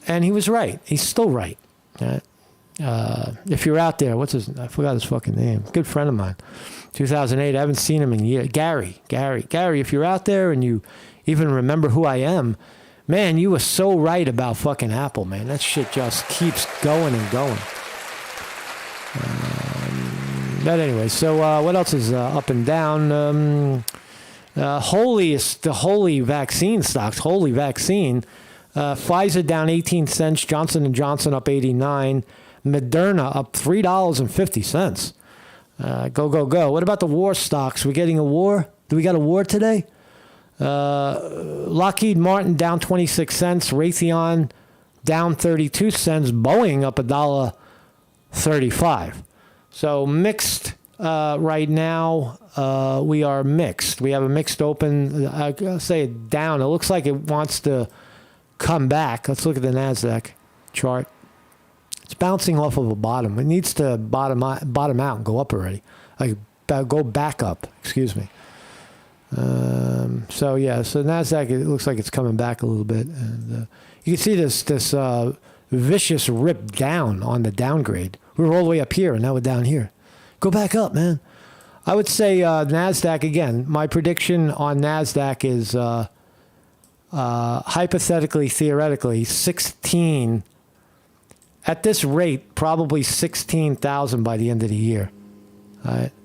And he was right. He's still right. If you're out there, I forgot his fucking name. Good friend of mine. 2008, I haven't seen him in years. Gary, if you're out there and you even remember who I am, man, you were so right about fucking Apple, man. That shit just keeps going and going. But anyway, so what else is up and down? Holy vaccine stocks. Holy vaccine. Pfizer down 18 cents. Johnson & Johnson up 89. Moderna up $3.50. Go. What about the war stocks? We getting a war? Do we got a war today? Lockheed Martin down 26 cents. Raytheon down 32 cents. Boeing up $1.35. So mixed right now, we are mixed. We have a mixed open. I'll say it down. It looks like it wants to come back. Let's look at the NASDAQ chart. It's bouncing off of a bottom. It needs to bottom out and go up already. Like go back up. Excuse me. So NASDAQ, it looks like it's coming back a little bit, and you can see this vicious rip down on the downgrade. We were all the way up here, and now we're down here. Go back up, man. I would say NASDAQ again. My prediction on NASDAQ is hypothetically, theoretically, 16. At this rate, probably 16,000 by the end of the year.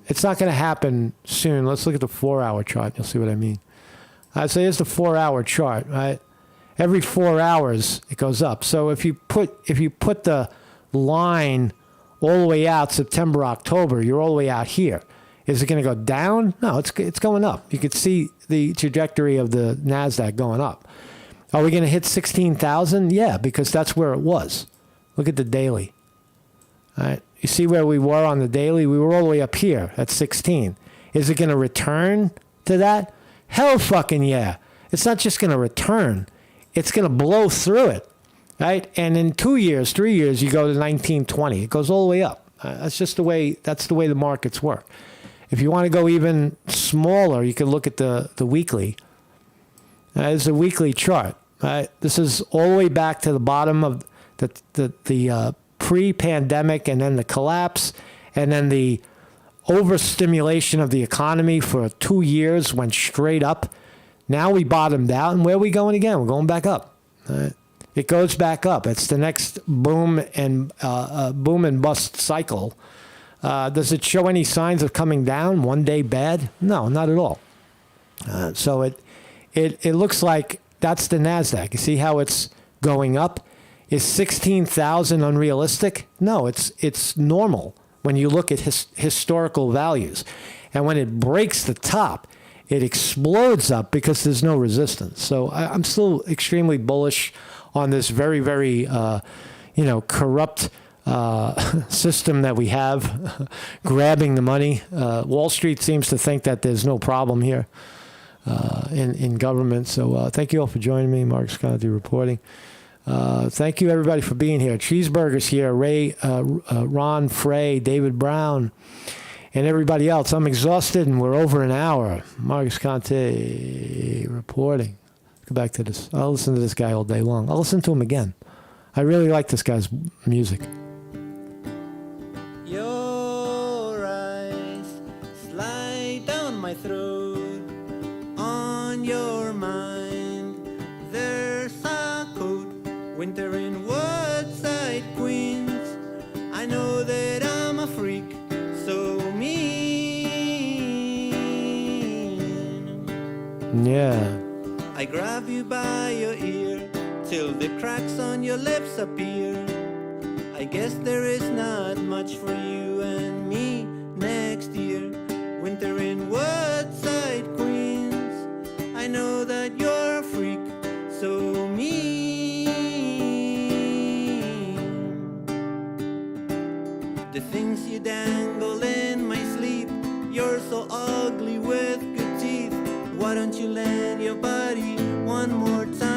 It's not going to happen soon. Let's look at the 4-hour chart. You'll see what I mean. So here's the 4-hour chart. Right, every 4 hours it goes up. So if you put the line all the way out September, October, you're all the way out here. Is it going to go down? No, it's going up. You could see the trajectory of the NASDAQ going up. Are we going to hit 16,000? Yeah, because that's where it was. Look at the daily. All right. You see where we were on the daily? We were all the way up here at 16. Is it going to return to that? Hell fucking yeah. It's not just going to return. It's going to blow through it, right? And in 2 years, 3 years, you go to 1920. It goes all the way up. That's the way the markets work. If you want to go even smaller, you can look at the weekly. It's a weekly chart. Right? This is all the way back to the bottom of the pre-pandemic, and then the collapse, and then the overstimulation of the economy for 2 years went straight up. Now we bottomed out, and where are we going again? We're going back up. Right? It goes back up. It's the next boom and bust cycle. Does it show any signs of coming down? One day bad? No, not at all. So it looks like that's the NASDAQ. You see how it's going up? Is 16,000 unrealistic? No, it's normal when you look at historical values. And when it breaks the top, it explodes up because there's no resistance. So I'm still extremely bullish on this very, very, corrupt system that we have, grabbing the money. Wall Street seems to think that there's no problem here in government. So thank you all for joining me. Mark Sconti reporting. Thank you, everybody, for being here. Cheeseburgers here, Ray, Ron Frey, David Brown, and everybody else. I'm exhausted, and we're over an hour. Marcus Conte reporting. Go back to this. I'll listen to this guy all day long. I'll listen to him again. I really like this guy's music. Your eyes slide down my throat. On your mind, there's a coat. Winter in Woodside, Queens. I know that I'm a freak, so mean. Yeah. I grab you by your ear till the cracks on your lips appear. I guess there is not much for you and me next year. Winter in Woodside, Queens. I know that you're a freak, so mean. The things you dangle in my sleep. You're so ugly with good teeth. Why don't you lend your body one more time?